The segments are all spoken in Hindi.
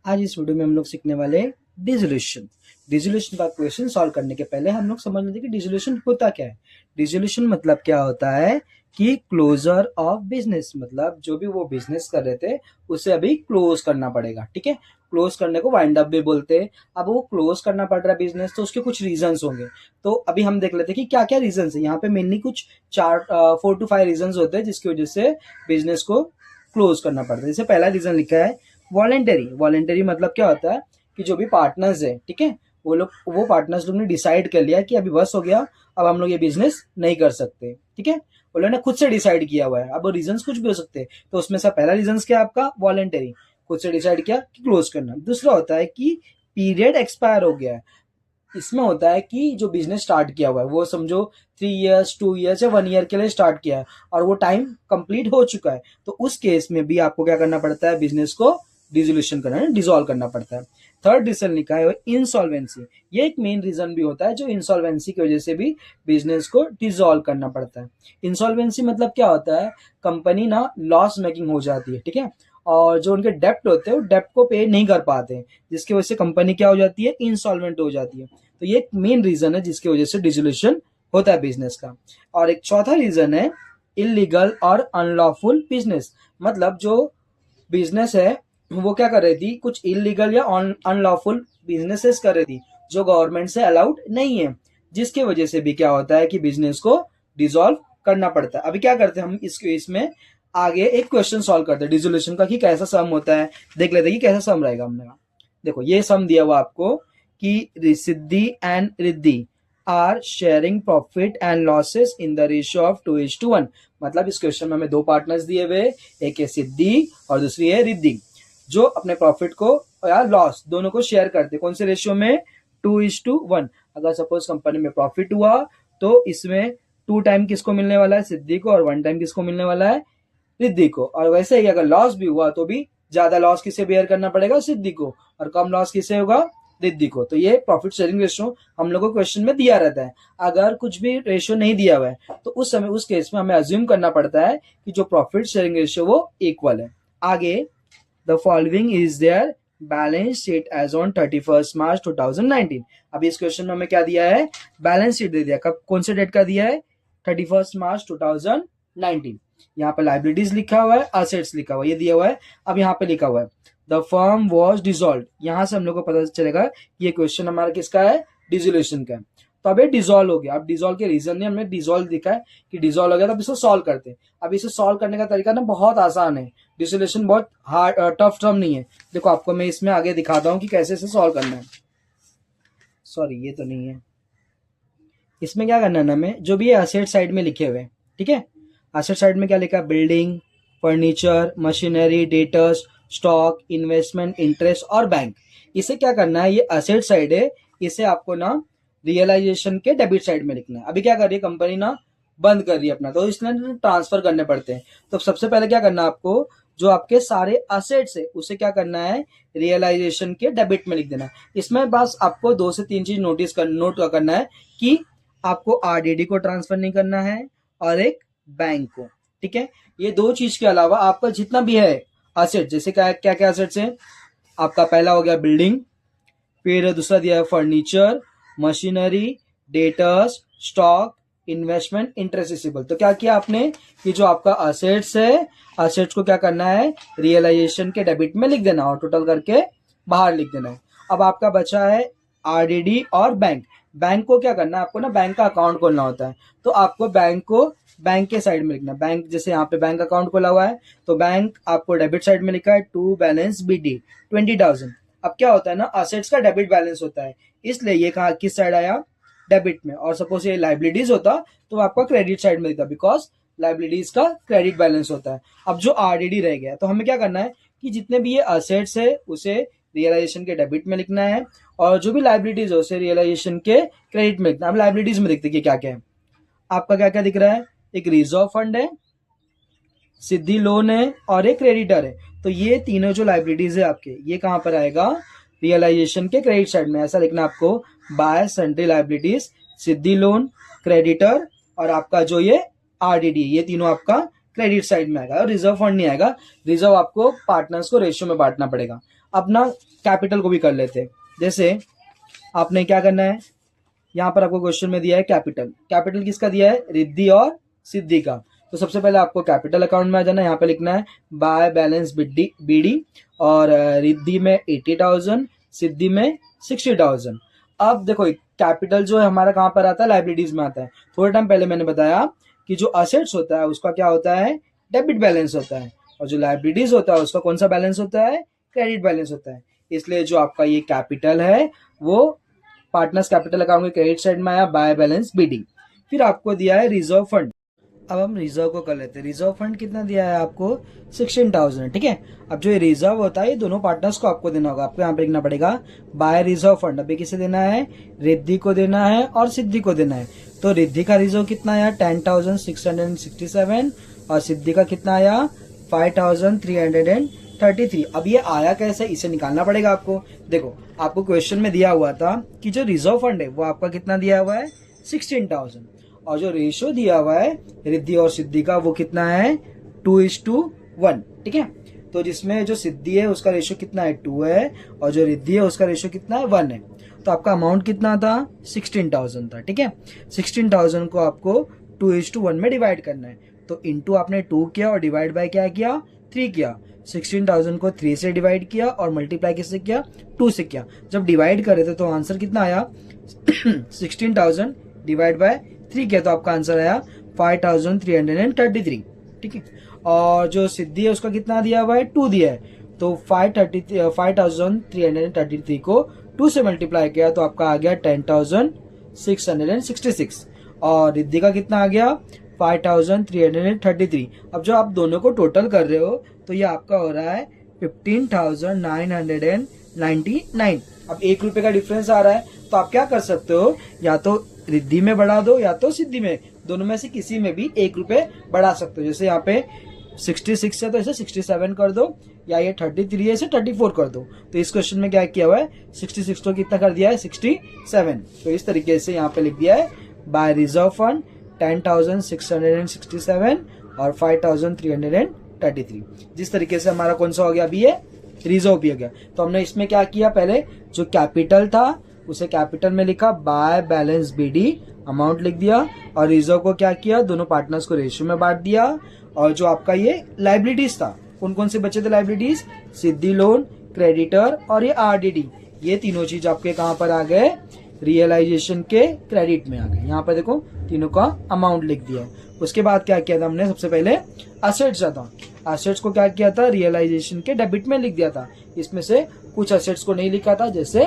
आज इस वीडियो में हम लोग सीखने वाले हैं डिसोल्यूशन। डिसोल्यूशन का क्वेश्चन सॉल्व करने के पहले हम लोग समझ लेते हैं कि डिसोल्यूशन होता क्या है। डिसोल्यूशन मतलब क्या होता है कि क्लोजर ऑफ बिजनेस, मतलब जो भी वो बिजनेस कर रहे थे उसे अभी क्लोज करना पड़ेगा। ठीक है, क्लोज करने को वाइंड अप भी बोलते हैं। अब वो क्लोज करना पड़ रहा है बिजनेस, तो उसके कुछ रीजंस होंगे। तो अभी हम देख लेते हैं कि क्या क्या रीजंस है। यहाँ पे मेनली कुछ 4 to 5 रीजंस होते हैं जिसकी वजह से बिजनेस को क्लोज करना पड़ता है। जैसे पहला रीजन लिखा है वॉलेंटरी। वॉलेंटरी मतलब क्या होता है कि जो भी पार्टनर्स है, ठीक है, वो पार्टनर्स लोग ने डिसाइड कर लिया कि अभी बस हो गया, अब हम लोग ये बिजनेस नहीं कर सकते। ठीक है, वो लोगों ने खुद से डिसाइड किया हुआ है। अब रीजंस कुछ भी हो सकते हैं, तो उसमें से पहला रीजंस क्या है आपका वॉलेंटरी, खुद से डिसाइड किया कि क्लोज करना। दूसरा होता है कि पीरियड एक्सपायर हो गया है। इसमें होता है कि जो बिजनेस स्टार्ट किया हुआ है वो समझो 3 years 2 years या 1 year के लिए स्टार्ट किया है और वो टाइम कंप्लीट हो चुका है, तो उस केस में भी आपको क्या करना पड़ता है, बिजनेस को डिसोल्यूशन करना है, डिसॉल्व करना पड़ता है। थर्ड रीजन लिखा है इंसॉल्वेंसी। ये एक मेन रीजन भी होता है जो इंसॉल्वेंसी की वजह से भी बिजनेस को डिसॉल्व करना पड़ता है। इंसॉल्वेंसी मतलब क्या होता है, कंपनी ना लॉस मेकिंग हो जाती है, ठीक है, और जो उनके डेप्ट होते हैं वो डेप्ट को पे नहीं कर पाते, जिसकी वजह से कंपनी क्या हो जाती है, इंसॉल्वेंट हो जाती है। तो ये एक मेन रीजन है जिसकी वजह से डिसोल्यूशन होता है बिजनेस का। और एक चौथा रीजन है इलीगल और अनलॉफुल बिजनेस। मतलब जो बिजनेस है वो क्या कर रही थी, कुछ इलीगल या अनलॉफुल बिजनेसेस कर रही थी जो गवर्नमेंट से अलाउड नहीं है, जिसकी वजह से भी क्या होता है कि बिजनेस को डिसॉल्व करना पड़ता है। अभी क्या करते हैं हम इस केस में आगे एक क्वेश्चन सॉल्व करते हैं डिसोल्यूशन का कि कैसा सम होता है। देख लेते हैं कि कैसा सम रहेगा। हमने देखो ये सम दिया हुआ आपको कि Siddhi and Riddhi are sharing profit and losses in the ratio of 2:1। मतलब इस क्वेश्चन में हमें दो पार्टनर्स दिए हुए, एक है सिद्धि और दूसरी है रिद्धि, जो अपने प्रॉफिट को या लॉस दोनों को शेयर करते हैं। कौन से रेशियो में, 2:1। अगर सपोज कंपनी में प्रॉफिट हुआ तो इसमें 2 टाइम किसको मिलने वाला है, सिद्धि को, और 1 टाइम किसको मिलने वाला है, रिद्धि को। और वैसे ही अगर लॉस भी हुआ तो भी ज्यादा लॉस किसे बेयर करना पड़ेगा, सिद्धि को, और कम लॉस किसे होगा, रिद्धि को। तो ये प्रॉफिट शेयरिंग रेशियो हम लोगों को क्वेश्चन में दिया रहता है। अगर कुछ भी रेशियो नहीं दिया हुआ है तो उस समय उस केस में हमें अज्यूम करना पड़ता है कि जो प्रॉफिट शेयरिंग रेशियो वो इक्वल है। आगे the following is their balance sheet as on 31 March 2019। अभी इस क्वेश्चन में हमें क्या दिया है, बैलेंस शीट दे दिया। कब, कौन से डेट का दिया है, 31 मार्च 2019। यहाँ पे लाइबिलिटीज लिखा हुआ है, असेट्स लिखा हुआ है, ये दिया हुआ है। अब यहाँ पे लिखा हुआ है द फर्म वॉज डिसॉल्व। यहां से हम लोग को पता चलेगा ये क्वेश्चन हमारा किसका है, डिसोल्यूशन का है। तो अब ये डिसॉल्व हो गया। अब डिसॉल्व के रीजन ने हमें डिसॉल्व दिखा है कि डिसॉल्व हो गया, तो अब इसको सॉल्व करते हैं। अब इसे सॉल्व करने का तरीका ना बहुत आसान है, डिसोल्यूशन बहुत हार्ड टफ टर्म नहीं है। देखो आपको मैं इसमें आगे दिखाता हूँ कि कैसे इसे सॉल्व करना है। सॉरी ये तो नहीं है। इसमें क्या करना है ना, हमें जो भी एसेट साइड में लिखे हुए, ठीक है, एसेट साइड में क्या लिखा है, building, furniture, machinery, debtors, stock, investment, interest और बैंक। इसे क्या करना है, ये एसेट साइड है, इसे आपको ना रियलाइजेशन के डेबिट साइड में लिखना है। अभी क्या कर रही है कंपनी ना, बंद कर रही है अपना, तो इसलिए ट्रांसफर करने पड़ते हैं। तो सबसे पहले क्या करना है आपको, जो आपके सारे असेट्स है उसे क्या करना है, रियलाइजेशन के डेबिट में लिख देना है। इसमें बस आपको 2 से 3 चीज नोट करना है कि आपको आरडीडी को ट्रांसफर नहीं करना है और एक बैंक को, ठीक है। ये 2 चीज के अलावा आपका जितना भी है असेट, जैसे क्या क्या क्या असेट्स है, आपका पहला हो गया बिल्डिंग, फिर दूसरा दिया है furniture, machinery, debtors, stock, investment, interest receivable. तो क्या किया आपने कि जो आपका असेट्स है, असेट्स को क्या करना है, रियलाइजेशन के डेबिट में लिख देना और टोटल करके बाहर लिख देना है। अब आपका बचा है आरडीडी और बैंक। बैंक को क्या करना है आपको ना, बैंक का अकाउंट खोलना होता है, तो आपको बैंक को बैंक के साइड में लिखना है। बैंक जैसे यहाँ पे बैंक अकाउंट खोला हुआ है तो बैंक आपको डेबिट साइड में लिखा है, टू बैलेंस बीडी 20,000। अब क्या होता है ना, असेट्स का डेबिट बैलेंस होता है, इसलिए ये कहा किस साइड आया, डेबिट में। और सपोज ये लाइबिलिटीज होता तो आपका क्रेडिट साइड में दिखता, बिकॉज लाइबिलिटीज का क्रेडिट बैलेंस होता है। अब जो आरडीडी रह गया, तो हमें क्या करना है कि जितने भी ये असेट्स है उसे रियलाइजेशन के डेबिट में लिखना है, और जो भी लाइबिलिटीज है उसे रियलाइजेशन के क्रेडिट में लिखना है। अब लाइबिलिटीज में देखते कि क्या क्या है, आपका क्या क्या दिख रहा है, एक रिजर्व फंड है, सिद्धि लोन है और एक क्रेडिटर है। तो ये तीनों जो लाइबिलिटीज है आपके, ये कहां पर आएगा, रियलाइजेशन के क्रेडिट साइड में। ऐसा लिखना आपको, बाय सन्ड्री लाइबिलिटीज, सिद्धि लोन, क्रेडिटर और आपका जो ये आरडीडी, ये तीनों आपका क्रेडिट साइड में आएगा और रिजर्व फंड नहीं आएगा। रिजर्व आपको पार्टनर्स को रेशियो में बांटना पड़ेगा। अब ना कैपिटल को भी कर लेते हैं। जैसे आपने क्या करना है, यहाँ पर आपको क्वेश्चन में दिया है कैपिटल। कैपिटल किसका दिया है, रिद्धि और सिद्धि का। तो सबसे पहले आपको कैपिटल अकाउंट में आ जाना है, यहाँ पे लिखना है बाय बैलेंस बीडी, और रिद्धि में 80,000, सिद्धि में 60,000। अब देखो कैपिटल जो है हमारा कहाँ पर आता है, लाइबिलिटीज में आता है। थोड़े टाइम पहले मैंने बताया कि जो असेट्स होता है उसका क्या होता है, डेबिट बैलेंस होता है, और जो लाइबिलिटीज होता है उसका कौन सा बैलेंस होता है, क्रेडिट बैलेंस होता है। इसलिए जो आपका ये कैपिटल है वो पार्टनर्स कैपिटल अकाउंट के क्रेडिट साइड में आया, बाय बैलेंस बीडी। फिर आपको दिया है रिजर्व फंड। अब हम रिजर्व को कर लेते हैं। रिजर्व फंड कितना दिया है आपको, 16,000, ठीक है। अब जो ये रिजर्व होता है ये दोनों पार्टनर्स को आपको देना होगा। आपको यहाँ पे लिखना पड़ेगा बाय रिजर्व फंड। अभी किसे देना है, रिद्धि को देना है और सिद्धि को देना है। तो रिद्धि का रिजर्व कितना आया, 10,667, और सिद्धि का कितना आया, 5,333। अब ये आया कैसे, इसे निकालना पड़ेगा आपको। देखो आपको क्वेश्चन में दिया हुआ था कि जो रिजर्व फंड है वो आपका कितना दिया हुआ है, 16,000, और जो रेशियो दिया हुआ है रिद्धि और सिद्धि का वो कितना है, 2:1, ठीक है। तो जिसमें जो सिद्धि है उसका रेशियो कितना है, 2 है, और जो रिद्धि है उसका रेशियो कितना है, 1 है। तो आपका अमाउंट कितना था, 16,000 था, ठीक है। 16,000 को आपको 2:1 में डिवाइड करना है। तो इंटू आपने 2 किया और डिवाइड बाय क्या किया, 3 किया। 16,000 को 3 से डिवाइड किया और मल्टीप्लाई किससे किया, 2 से किया। जब डिवाइड करे थे तो आंसर कितना आया 16,000 डिवाइड बाय 3 किया तो आपका आंसर आया 5,333, ठीक है। और जो सिद्धि है उसका कितना दिया हुआ है, 2 दिया है। तो 5,333 को 2 से मल्टीप्लाई किया तो आपका आ गया 10,666, और रिद्धि का कितना आ गया, 5,333। अब जो आप दोनों को टोटल कर रहे हो तो ये आपका हो रहा है 15,999। अब 1 रुपए का डिफरेंस आ रहा है, तो आप क्या कर सकते हो, या तो रिद्धि में बढ़ा दो या तो सिद्धि में, दोनों में से किसी में भी 1 रुपए बढ़ा सकते हो। जैसे यहाँ पे 66 है तो इसे 67 कर दो, या ये 33 है इसे 34 कर दो। तो इस क्वेश्चन में क्या किया हुआ है, 66 को कितना कर दिया है, 67। तो इस तरीके से यहाँ पे लिख दिया है बाय रिजर्व फंड 10,667 और 5,333। जिस तरीके से हमारा कौन सा हो गया, अभी ये रिजर्व भी हो गया। तो हमने इसमें क्या किया, पहले जो कैपिटल था उसे कैपिटल में लिखा, बाय बैलेंस बीडी अमाउंट लिख दिया, और रिजर्व को क्या किया, दोनों पार्टनर्स को रेशियो में बांट दिया। और जो आपका ये लाइबिलिटीज था, कौन कौन से बचे थे लाइबिलिटीज, सिद्धि लोन, क्रेडिटर और ये आरडीडी, ये तीनों चीज आपके कहां पर आ गए, रियलाइजेशन के क्रेडिट में आ गए। यहाँ पर देखो तीनों का अमाउंट लिख दिया। उसके बाद क्या किया था हमने, सबसे पहले असेट्स था, असेट्स को क्या किया था, रियलाइजेशन के डेबिट में लिख दिया था। इसमें से कुछ असेट्स को नहीं लिखा था, जैसे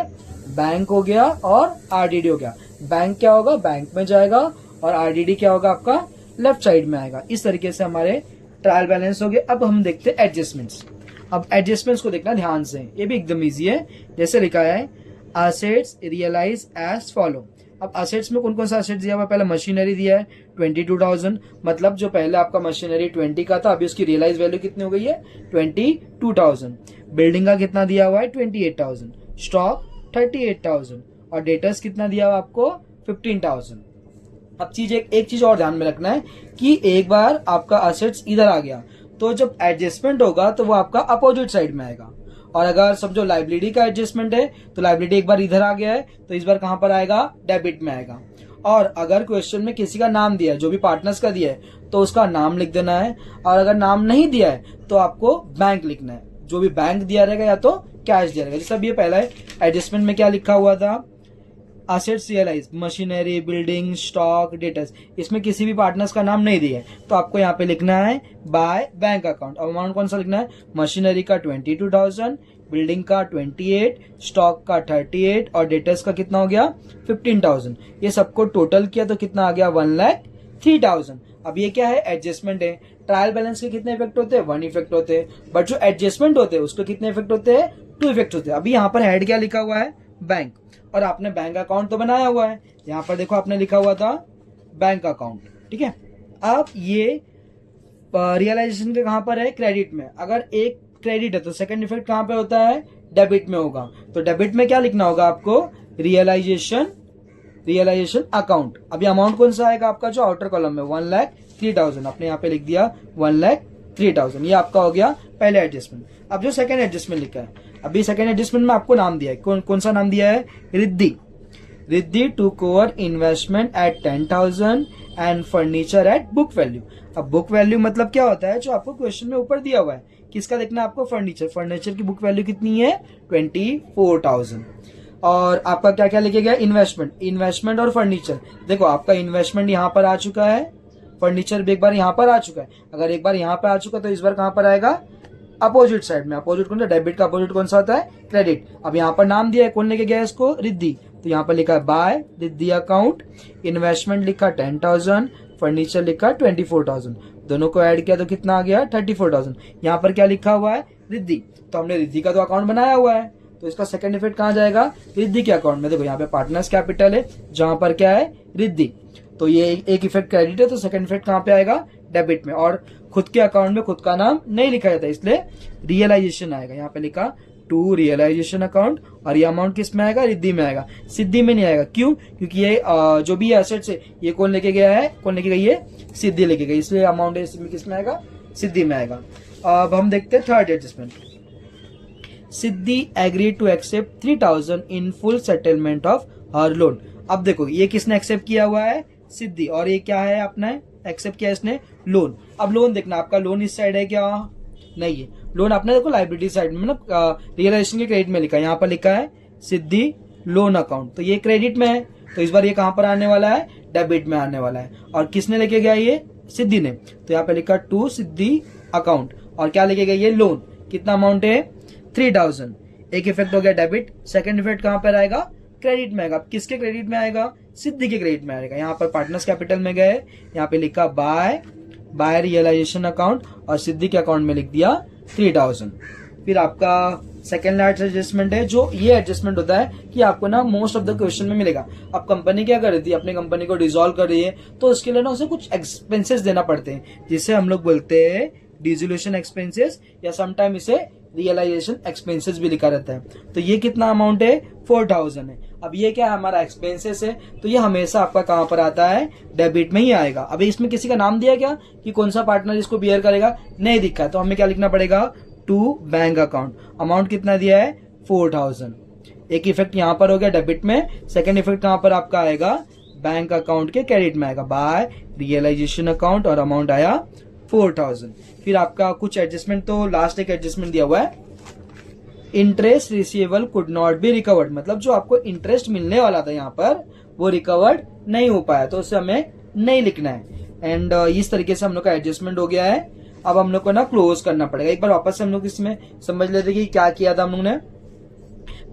बैंक हो गया और आरडीडी हो गया। बैंक क्या होगा, बैंक में जाएगा, और आरडीडी क्या होगा, आपका लेफ्ट साइड में आएगा। इस तरीके से हमारे ट्रायल बैलेंस हो गए। अब हम देखते हैं एडजस्टमेंट्स। अब एडजस्टमेंट्स को देखना ध्यान से, ये भी एकदम इजी है। जैसे लिखा है असेट्स रियलाइज एज फॉलो। अब असेट्स में कौन कौन सा असेट्स दिया हुआ है, पहले मशीनरी दिया है 22,000, मतलब जो पहले आपका मशीनरी 20 का था, अभी उसकी रियलाइज वैल्यू कितनी हो गई है, 22,000। बिल्डिंग का कितना दिया हुआ है, 28,000। स्टॉक 38,000, और डेटर्स कितना दिया हुआ आपको, 15,000। अब एक चीज और ध्यान में रखना है कि एक बार आपका असेट्स इधर आ गया तो जब एडजस्टमेंट होगा तो वो आपका अपोजिट साइड में आएगा। और अगर समझो लाइबिलिटी का एडजस्टमेंट है तो लाइबिलिटी एक बार इधर आ गया है तो इस बार कहां पर आएगा, डेबिट में आएगा। और अगर क्वेश्चन में किसी का नाम दिया है, जो भी पार्टनर्स का दिया है, तो उसका नाम लिख देना है। और अगर नाम नहीं दिया है तो आपको बैंक लिखना है, जो भी बैंक दिया रहेगा या तो कैश दिया रहेगा। जैसे अभी ये पहला एडजस्टमेंट में क्या लिखा हुआ था, assets realise, machinery, building, stock, debtors, इसमें किसी भी पार्टनर्स का नाम नहीं दिया है, तो आपको यहाँ पे लिखना है बाय बैंक अकाउंट। अब अमाउंट कौन सा लिखना है, मशीनरी का 22,000, बिल्डिंग का 28, स्टॉक का 38, और डेटर्स का कितना हो गया, 15,000। ये सबको टोटल किया तो कितना आ गया, 1,03,000। अब ये क्या है, एडजस्टमेंट है। ट्रायल बैलेंस के कितने इफेक्ट होते हैं, 1 इफेक्ट होते हैं, बट जो एडजस्टमेंट होते हैं उसके कितने इफेक्ट होते हैं, 2 इफेक्ट होते हैं। अभी यहाँ पर हेड क्या लिखा हुआ है, बैंक, और आपने बैंक अकाउंट तो बनाया हुआ है, यहाँ पर देखो आपने लिखा हुआ था बैंक अकाउंट, ठीक है। अब ये रियलाइजेशन के कहां पर है, क्रेडिट में। अगर एक क्रेडिट है तो सेकंड इफेक्ट कहां पे होता है, डेबिट में होगा। तो डेबिट में क्या लिखना होगा आपको, रियलाइजेशन अकाउंट। अभी अमाउंट कौन सा आएगा आपका, जो आउटर कॉलम में 1,03,000, आपने यहाँ पे लिख दिया 1,03,000। ये आपका हो गया पहले एडजस्टमेंट। अब जो सेकंड एडजस्टमेंट लिखा है, अभी सेकंड एडजस्टमेंट में आपको नाम दिया है, कौन सा नाम दिया है, Riddhi. Riddhi took over investment at 10,000 and furniture at book value. अब बुक वैल्यू मतलब क्या होता है, जो आपको क्वेश्चन में ऊपर दिया हुआ है, किसका देखना है आपको, फर्नीचर की बुक वैल्यू कितनी है 24,000। और आपका क्या क्या लिखे गया, इन्वेस्टमेंट और फर्नीचर। देखो आपका इन्वेस्टमेंट यहाँ पर आ चुका है, फर्नीचर भी एक बार यहाँ पर आ चुका है। अगर एक बार यहाँ पर आ चुका तो इस बार कहाँ पर आएगा, अपोजिट साइड में। अपोजिट कौन सा, डेबिट का अपोजिट कौन सा होता है, क्रेडिट। अब यहाँ पर नाम दिया है, कौन लेके गया है इसको, रिद्धि, तो यहाँ पर लिखा है बाय रिद्धि अकाउंट। इन्वेस्टमेंट लिखा 10,000, फर्नीचर लिखा 24,000, दोनों को ऐड किया तो कितना आ गया 34,000। यहाँ पर क्या लिखा हुआ है, रिद्धि, तो हमने रिद्धि का तो अकाउंट बनाया हुआ है, तो इसका सेकंड इफेक्ट कहाँ जाएगा, रिद्धि के अकाउंट में। देखो यहाँ पे पार्टनर्स कैपिटल है, जहां पर क्या है, रिद्धि, तो ये एक इफेक्ट क्रेडिट है, तो सेकंड इफेक्ट कहाँ पे आएगा, डेबिट में। और खुद के अकाउंट में खुद का नाम नहीं लिखा जाता, इसलिए रियलाइजेशन आएगा। यहाँ पे लिखा टू रियलाइजेशन अकाउंट, और ये अमाउंट किस में आएगा, रिद्धि में आएगा, सिद्धि में नहीं आएगा। क्यों, क्योंकि ये जो भी एसेट्स है ये कौन लेके गया है, कौन लेके गई है, सिद्धि लेके गई, इसलिए अमाउंट किस में आएगा, सिद्धि में आएगा। अब हम देखते हैं third adjustment. Siddhi agree to accept 3,000 in full settlement of her loan. अब देखो ये किसने एक्सेप्ट किया हुआ है, सिद्धि, और ये क्या है, आपने एक्सेप्ट किया इसने, लोन। अब लोन देखना, आपका लोन इस साइड है क्या, नहीं है, लोन आपने देखो लाइबिलिटी साइड में, मतलब रियलाइजेशन के क्रेडिट में लिखा है, यहाँ पर लिखा है सिद्धि लोन अकाउंट, तो ये क्रेडिट में है, तो इस बार ये कहां पर आने वाला है, डेबिट में आने वाला है। और किसने लेके गया, ये सिद्धि ने, तो यहाँ पे लिखा टू सिद्धि अकाउंट, और क्या लेके गया, ये लोन, कितना अमाउंट है 3,000। एक इफेक्ट हो गया डेबिट, सेकंड इफेक्ट कहां पर आएगा, क्रेडिट में आएगा। किसके क्रेडिट में आएगा, सिद्धि के क्रेडिट में आएगा। यहाँ पर पार्टनर्स कैपिटल में गए, यहाँ पे लिखा बाय रियलाइजेशन अकाउंट, और सिद्धि के अकाउंट में लिख दिया 3,000। फिर आपका सेकंड लास्ट एडजस्टमेंट है, जो ये एडजस्टमेंट होता है कि आपको ना मोस्ट ऑफ द क्वेश्चन में मिलेगा। अब कंपनी क्या कर रही थी, अपनी कंपनी को डिसॉल्व कर रही है, तो उसके लिए ना उसे कुछ एक्सपेंसेस देना पड़ते हैं, जिसे हम लोग बोलते हैं डिसोल्यूशन एक्सपेंसेस, या समटाइम इसे रियलाइजेशन एक्सपेंसेस भी लिखा रहता है। तो ये कितना अमाउंट है, 4,000 है। अब ये क्या है, हमारा एक्सपेंसेस है, तो ये हमेशा आपका कहां पर आता है, डेबिट में ही आएगा। अभी इसमें किसी का नाम दिया क्या, कि कौन सा पार्टनर इसको बियर करेगा, नहीं दिखा है, तो हमें क्या लिखना पड़ेगा, टू बैंक अकाउंट। अमाउंट कितना दिया है, 4,000। एक इफेक्ट यहाँ पर हो गया डेबिट में, सेकंड इफेक्ट कहां पर आपका आएगा, बैंक अकाउंट के क्रेडिट में आएगा, बाय रियलाइजेशन अकाउंट, और अमाउंट आया 4,000। फिर आपका कुछ एडजस्टमेंट, तो लास्ट एक एडजस्टमेंट दिया हुआ है, interest receivable could not be recovered, मतलब जो आपको इंटरेस्ट मिलने वाला था यहाँ पर वो रिकवर्ड नहीं हो पाया, तो उसे हमें नहीं लिखना है। एंड इस तरीके से हम लोग का एडजस्टमेंट हो गया है। अब हम लोग को ना क्लोज करना पड़ेगा। एक बार वापस से हम लोग इसमें समझ लेते कि क्या किया था हम लोग ने।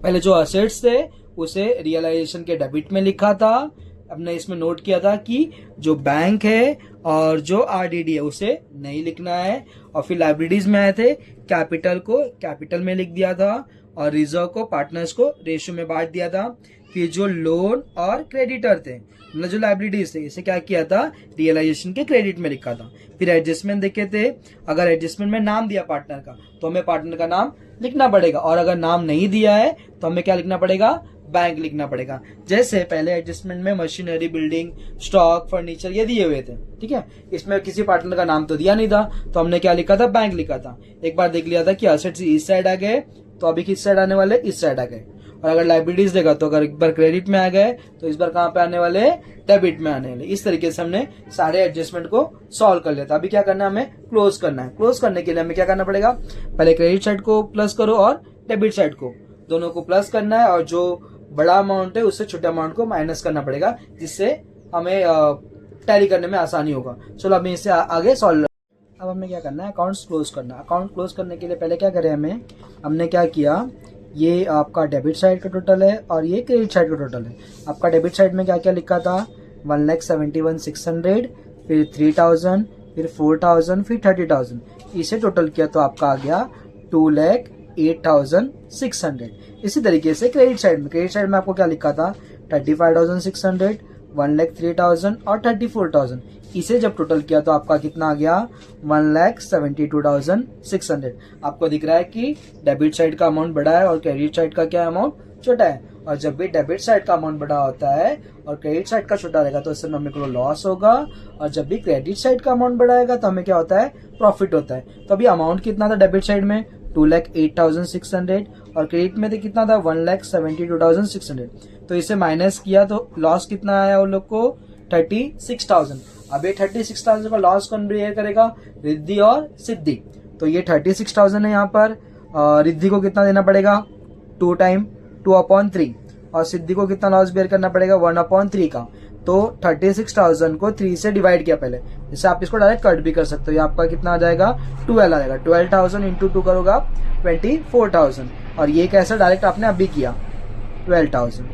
पहले जो असेट्स थे उसे रियलाइजेशन के डेबिट में लिखा था, हमने इसमें नोट किया था कि जो बैंक है और जो आरडीडी है उसे नहीं लिखना है। और फिर लाइबिलिटीज में आए थे, कैपिटल को कैपिटल में लिख दिया था, और रिजर्व को पार्टनर्स को रेशियो में बांट दिया था। फिर जो लोन और क्रेडिटर थे, मतलब जो लाइबिलिटीज थे, इसे क्या किया था, रियलाइजेशन के क्रेडिट में लिखा था। फिर एडजस्टमेंट देखे थे, अगर एडजस्टमेंट में नाम दिया पार्टनर का तो हमें पार्टनर का नाम लिखना पड़ेगा, और अगर नाम नहीं दिया है तो हमें क्या लिखना पड़ेगा, बैंक लिखना पड़ेगा। जैसे पहले एडजस्टमेंट में मशीनरी, बिल्डिंग, स्टॉक, फर्नीचर ये दिए हुए थे, ठीक है, इसमें किसी पार्टनर का नाम तो दिया नहीं था, तो हमने क्या लिखा था, बैंक लिखा था। एक बार देख लिया था कि असेट्स इस साइड आ गए, तो अभी किस साइड आने वाले, इस साइड आ गए। और अगर लाइबिलिटीज देगा तो अगर एक बार क्रेडिट में आ गए तो इस बार कहां पे आने वाले, डेबिट में आने वाले। इस तरीके से हमने सारे एडजस्टमेंट को सॉल्व कर लिया था। अभी क्या करना है, हमें क्लोज करना है। क्लोज करने के लिए हमें क्या करना पड़ेगा, पहले क्रेडिट साइड को प्लस करो और डेबिट साइड को, दोनों को प्लस करना है, और जो बड़ा अमाउंट है उससे छोटे अमाउंट को माइनस करना पड़ेगा, जिससे हमें टैली करने में आसानी होगा। चलो अभी इसे आगे सॉल्व। अब हमें क्या करना है, अकाउंट्स क्लोज करना है। अकाउंट क्लोज करने के लिए पहले क्या करें, हमने क्या किया, ये आपका डेबिट साइड का टोटल है और ये क्रेडिट साइड का टोटल है। आपका डेबिट साइड में क्या क्या लिखा था, 1,71,600, फिर 3,000, फिर 4,000, फिर 30,000। इसे टोटल किया तो आपका आ गया 2,08,600। इसी तरीके से क्रेडिट साइड में आपको क्या लिखा था, 35,600, 1,03,000 और 34,000। इसे जब टोटल किया तो आपका कितना आ गया, 1,72,600। आपको दिख रहा है कि डेबिट साइड का अमाउंट बड़ा है और क्रेडिट साइड का क्या अमाउंट छोटा है। और जब भी डेबिट साइड का अमाउंट बड़ा होता है और क्रेडिट साइड का छोटा रहेगा तो इससे हमें को लॉस होगा, और जब भी क्रेडिट साइड का अमाउंट बड़ा आएगा तो हमें क्या होता है, प्रॉफिट होता है। तो अभी अमाउंट कितना था डेबिट साइड में, 2,08,600, और क्रेडिट में कितना था 1,72,600। तो इसे माइनस किया तो लॉस कितना आया उन लोग को 36,000। अब ये 36,000 का लॉस कौन बेयर करेगा, रिद्धि और सिद्धि। तो ये 36,000 है यहाँ पर, रिद्धि को कितना देना पड़ेगा 2/3 और सिद्धि को कितना लॉस बेयर करना पड़ेगा 1/3 का। तो 36,000 को 3 से डिवाइड किया पहले, जैसे आप इसको डायरेक्ट कट भी कर सकते हो। ये आपका कितना आ जाएगा 12 आ जाएगा। 12,000 इंटू 2 करोगा 24,000 और ये कैसे डायरेक्ट आपने अभी किया 12,000।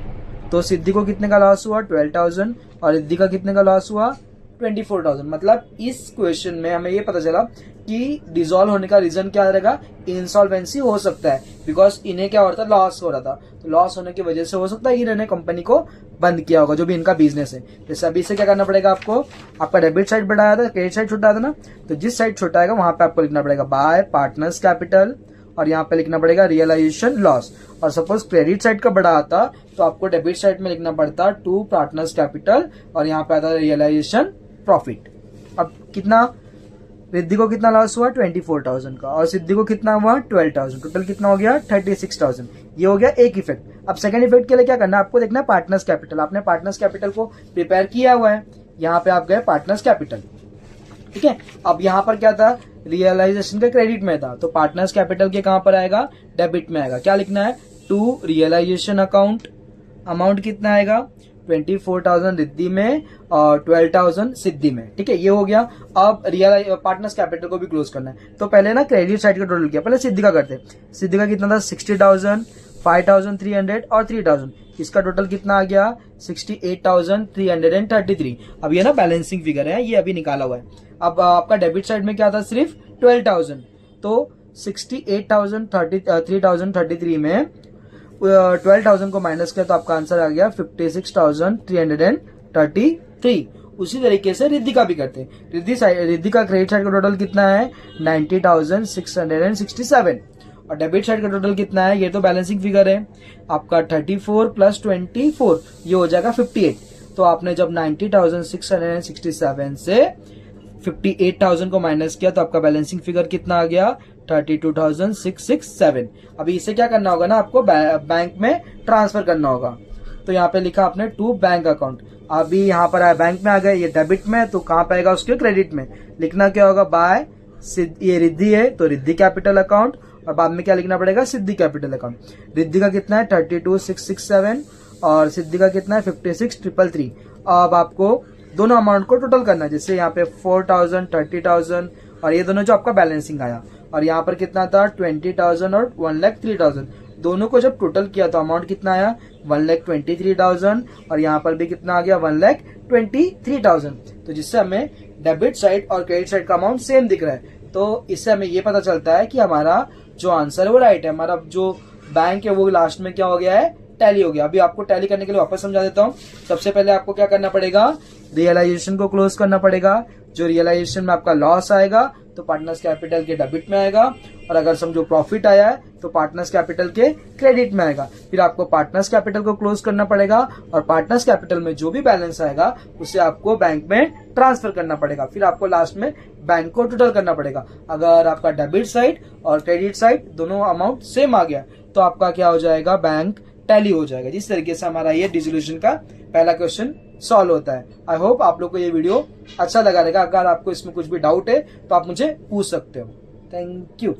तो सिद्धि को कितने का लॉस हुआ 12,000 और रिद्धि का कितने का लॉस हुआ 24,000। मतलब इस क्वेश्चन में हमें ये पता चला कि डिसॉल्व होने का रीजन क्या रहेगा, इंसॉल्वेंसी हो सकता है, बिकॉज इन्हें क्या हो रहा था लॉस हो रहा था। तो लॉस होने की वजह से हो सकता है इन्होंने कंपनी को बंद किया होगा, जो भी इनका बिजनेस है। जैसे अभी से क्या करना पड़ेगा आपको, आपका डेबिट साइड बढ़ाया था, क्रेडिट साइड छुटा था ना, तो जिस साइड छुटा आएगा वहां पे आपको लिखना पड़ेगा बाय पार्टनर्स कैपिटल और यहाँ पे लिखना पड़ेगा रियलाइजेशन लॉस। और सपोज क्रेडिट साइड का बड़ा आता तो आपको डेबिट साइड में लिखना पड़ता टू पार्टनर्स कैपिटल और यहाँ पे आता रियलाइजेशन प्रॉफिट। अब कितना, रिद्धि को कितना लॉस हुआ 24,000 का और सिद्धि को कितना हुआ 12,000, टोटल कितना हो गया 36,000। ये हो गया एक इफेक्ट। अब सेकंड इफेक्ट के लिए क्या करना है आपको, देखना है पार्टनर्स कैपिटल। आपने पार्टनर्स कैपिटल को प्रिपेयर किया हुआ है, यहाँ पे आप गए पार्टनर्स कैपिटल, ठीक है। अब यहाँ पर क्या था, रियलाइजेशन का क्रेडिट में था, तो पार्टनर्स कैपिटल के कहां पर आएगा, डेबिट में आएगा। क्या लिखना है, टू रियलाइजेशन अकाउंट, अमाउंट कितना आएगा 24,000 रिद्धि में और 12,000 सिद्धि में, ठीक है। ये हो गया। अब पार्टनर्स कैपिटल को भी क्लोज करना है, तो पहले ना क्रेडिट साइड का टोटल किया, पहले सिद्धि का करते। सिद्धि का कितना था 60,000, 5,300 और 3,000, इसका टोटल कितना आ गया 68,333। अब ये ना बैलेंसिंग फिगर है, ये अभी निकाला हुआ है। अब आपका डेबिट साइड में क्या था सिर्फ 12,000, तो 68,333 में 12,000 को माइनस किया तो आपका आंसर आ गया 56,333। उसी तरीके से रिद्धि का भी करते हैं। रिद्धि का क्रेडिट साइड का टोटल कितना है 90,667 और डेबिट साइड का टोटल कितना है, ये तो बैलेंसिंग फिगर है आपका 34 प्लस 24, ये हो जाएगा 58। तो आपने जब 90,667 से 58,000 को माइनस किया तो आपका बैलेंसिंग फिगर कितना आ गया 32,667। अभी इसे क्या करना होगा ना, आपको बैंक में ट्रांसफर करना होगा। तो यहाँ पे लिखा आपने टू बैंक अकाउंट, अभी यहाँ पर आया बैंक में आ गए, ये डेबिट में, तो कहाँ पे आएगा उसके क्रेडिट में। लिखना क्या होगा बाय, ये रिद्धि है तो रिद्धि कैपिटल अकाउंट और बाद में क्या लिखना पड़ेगा सिद्धि कैपिटल अकाउंट। रिद्धि का कितना है 32,667 और सिद्धि का कितना है 56,333। अब आपको दोनों अमाउंट को टोटल करना है, जैसे यहाँ पे 4,000, 30,000 और ये दोनों जो आपका बैलेंसिंग आया, और यहाँ पर कितना था 20,000 और 1,03,000, दोनों को जब टोटल किया तो अमाउंट कितना आया 1,23,000 और यहाँ पर भी कितना आ गया 1,23,000। तो जिससे हमें डेबिट साइड और क्रेडिट साइड का अमाउंट सेम दिख रहा है, तो इससे हमें ये पता चलता है कि हमारा जो आंसर है वो राइट है। हमारा जो बैंक है वो लास्ट में क्या हो गया है, टैली हो गया। अभी आपको टैली करने के लिए वापस समझा देता हूँ। सबसे पहले आपको क्या करना पड़ेगा, रियलाइजेशन को क्लोज करना पड़ेगा। जो रियलाइजेशन में आपका लॉस आएगा तो पार्टनर्स कैपिटल के डेबिट में आएगा, और अगर समझो प्रॉफिट आया है तो पार्टनर्स कैपिटल के क्रेडिट में आएगा। फिर आपको पार्टनर्स कैपिटल को क्लोज करना पड़ेगा और पार्टनर्स कैपिटल में जो भी बैलेंस आएगा उसे आपको बैंक में ट्रांसफर करना पड़ेगा। फिर आपको लास्ट में बैंक को टोटल करना पड़ेगा। अगर आपका डेबिट साइड और क्रेडिट साइड दोनों अमाउंट सेम आ गया तो आपका क्या हो जाएगा, बैंक टैली हो जाएगा। जिस तरीके से हमारा ये डिसोल्यूशन का पहला क्वेश्चन सॉल्व होता है। आई होप आप लोग को ये वीडियो अच्छा लगा रहेगा। अगर आपको इसमें कुछ भी डाउट है तो आप मुझे पूछ सकते हो। Thank you.